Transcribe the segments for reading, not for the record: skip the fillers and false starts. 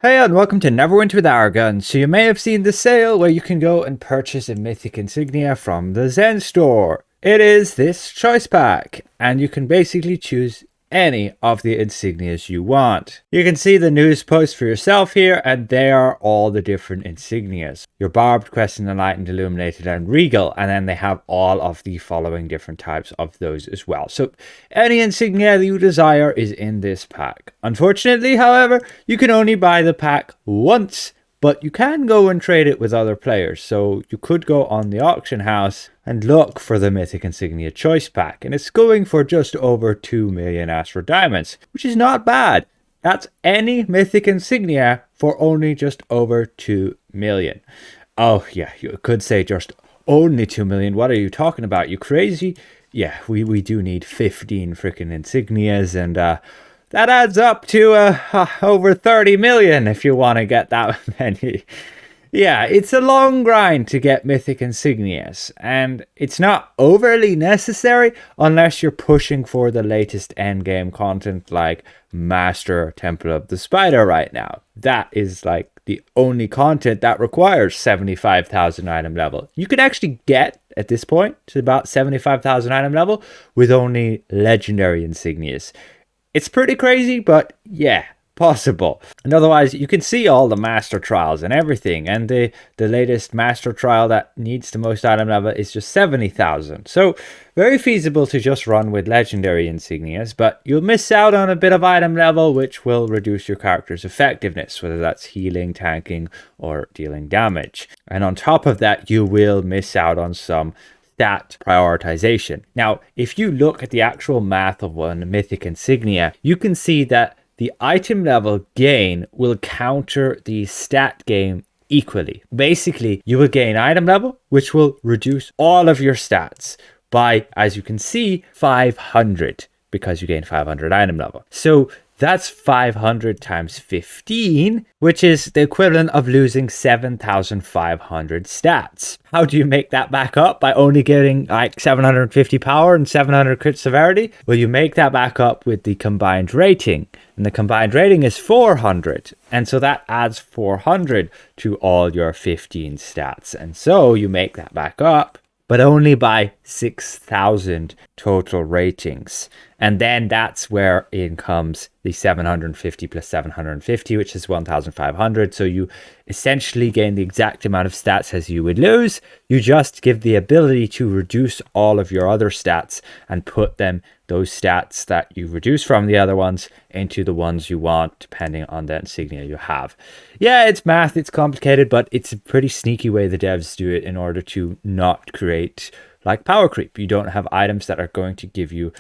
Hey and welcome to Neverwinter with Aragon. So you may have seen the sale where you can go and purchase a Mythic Insignia from the Zen store. It is this choice pack, and you can basically choose any of the insignias you want. You can see the news post for yourself here, and they are all the different insignias. Your Barbed, Crescent, Enlightened, Illuminated, and Regal, and then they have all of the following different types of those as well. So any insignia that you desire is in this pack. Unfortunately, however, you can only buy the pack once, but you can go and trade it with other players. So you could go on the auction house and look for the Mythic Insignia Choice Pack, and it's going for just over 2 million Astro Diamonds, which is not bad. That's any Mythic Insignia for only just over 2 million. Oh yeah, you could say just only 2 million. What are you talking about? You crazy? Yeah, we do need 15 freaking insignias, and that adds up to over 30 million if you want to get that many. Yeah, it's a long grind to get Mythic Insignias, and it's not overly necessary unless you're pushing for the latest endgame content like Master Temple of the Spider right now. That is like the only content that requires 75,000 item level. You can actually get, at this point, to about 75,000 item level with only legendary insignias. It's pretty crazy, but yeah, possible. And otherwise, you can see all the master trials and everything, and the latest master trial that needs the most item level is just 70,000. So very feasible to just run with legendary insignias, but you'll miss out on a bit of item level, which will reduce your character's effectiveness, whether that's healing, tanking, or dealing damage. And on top of that, you will miss out on some stat prioritization. Now, if you look at the actual math of one Mythic Insignia, you can see that the item level gain will counter the stat gain equally. Basically, you will gain item level, which will reduce all of your stats by, as you can see, 500, because you gain 500 item level. So that's 500 times 15, which is the equivalent of losing 7,500 stats. How do you make that back up? By only getting like 750 power and 700 crit severity? Well, you make that back up with the combined rating. And the combined rating is 400. And so that adds 400 to all your 15 stats. And so you make that back up, but only by 6,000 total ratings. And then that's where in comes the 750 plus 750, which is 1,500. So you essentially gain the exact amount of stats as you would lose. You just give the ability to reduce all of your other stats and put them, those stats that you reduce from the other ones, into the ones you want, depending on the insignia you have. Yeah, it's math, it's complicated, but it's a pretty sneaky way the devs do it in order to not create like power creep. You don't have items that are going to give you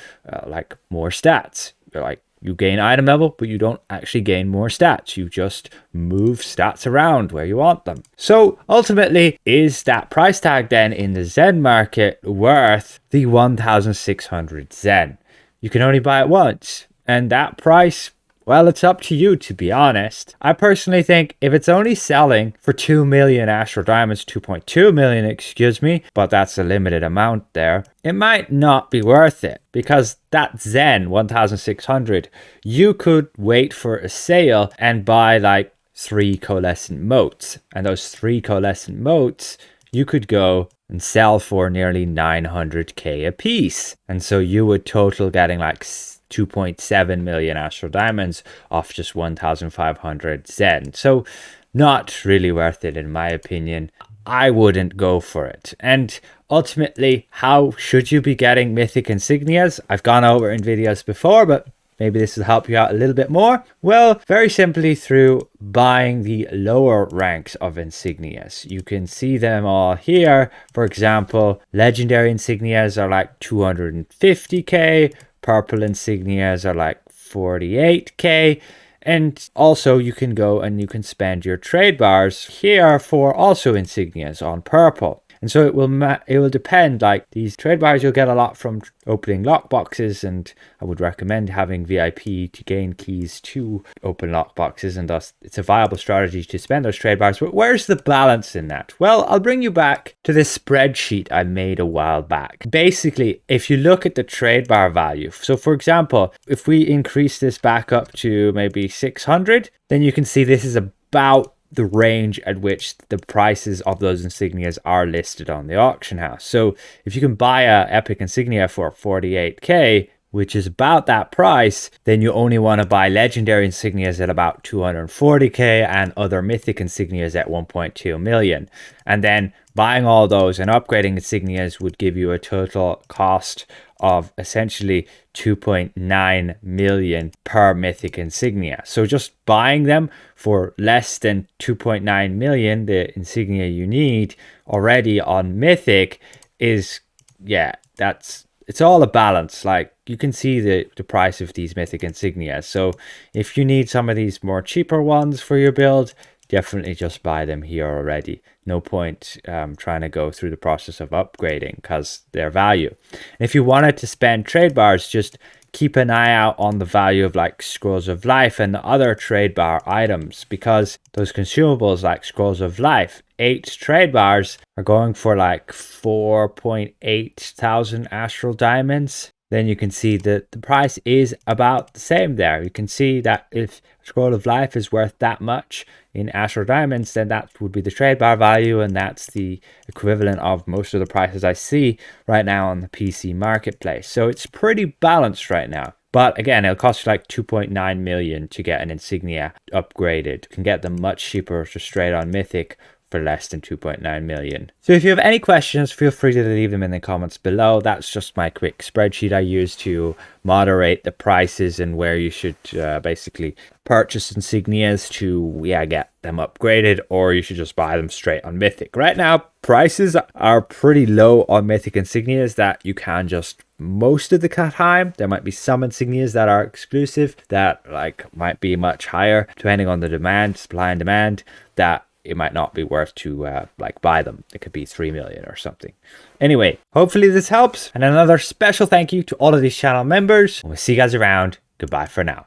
like more stats. Like you gain item level, but you don't actually gain more stats. You just move stats around where you want them. So ultimately, is that price tag then in the Zen Market worth the 1,600 Zen? You can only buy it once, and that price, well, it's up to you, to be honest. I personally think if it's only selling for 2 million Astro Diamonds, 2.2 million, excuse me, but that's a limited amount there, it might not be worth it, because that Zen 1600, you could wait for a sale and buy like 3 coalescent motes. And those 3 coalescent motes, you could go and sell for nearly 900k a piece. And so you would total getting like 2.7 million Astro Diamonds off just 1,500 Zen. So not really worth it in my opinion. I wouldn't go for it. And ultimately, how should you be getting Mythic Insignias? I've gone over in videos before, but maybe this will help you out a little bit more. Well, very simply through buying the lower ranks of insignias. You can see them all here. For example, legendary insignias are like 250k. Purple insignias are like 48k. And also you can go and you can spend your trade bars here for also insignias on purple. And so it will depend. Like these trade bars, you'll get a lot from opening lock boxes, and I would recommend having VIP to gain keys to open lock boxes, and thus it's a viable strategy to spend those trade bars. But where's the balance in that? Well, I'll bring you back to this spreadsheet I made a while back. Basically, if you look at the trade bar value, so for example, if we increase this back up to maybe 600, then you can see this is about the range at which the prices of those insignias are listed on the auction house. So if you can buy a epic insignia for 48k, which is about that price, then you only want to buy legendary insignias at about 240k and other mythic insignias at 1.2 million. And then buying all those and upgrading insignias would give you a total cost of essentially 2.9 million per mythic insignia. So just buying them for less than 2.9 million, the insignia you need already on mythic is, yeah, it's all a balance. Like you can see the price of these mythic insignias. So if you need some of these more cheaper ones for your build, definitely just buy them here already. No point trying to go through the process of upgrading because their value. And if you wanted to spend trade bars, just keep an eye out on the value of like Scrolls of Life and the other trade bar items, because those consumables like Scrolls of Life, 8 trade bars are going for like 4.8 thousand astral diamonds. Then you can see that the price is about the same there. You can see that if Scroll of Life is worth that much in astral diamonds, then that would be the trade bar value, and that's the equivalent of most of the prices I see right now on the PC marketplace. So it's pretty balanced right now. But again, it'll cost you like 2.9 million to get an insignia upgraded. You can get them much cheaper just straight on Mythic for less than 2.9 million. So if you have any questions, feel free to leave them in the comments below. That's just my quick spreadsheet I use to moderate the prices and where you should basically purchase insignias to get them upgraded, or you should just buy them straight on Mythic. Right now, prices are pretty low on Mythic insignias that you can just most of the time. There might be some insignias that are exclusive that like might be much higher depending on the demand, supply and demand, that it might not be worth to like buy them. It could be 3 million or something. Anyway, hopefully this helps. And another special thank you to all of these channel members. We'll see you guys around. Goodbye for now.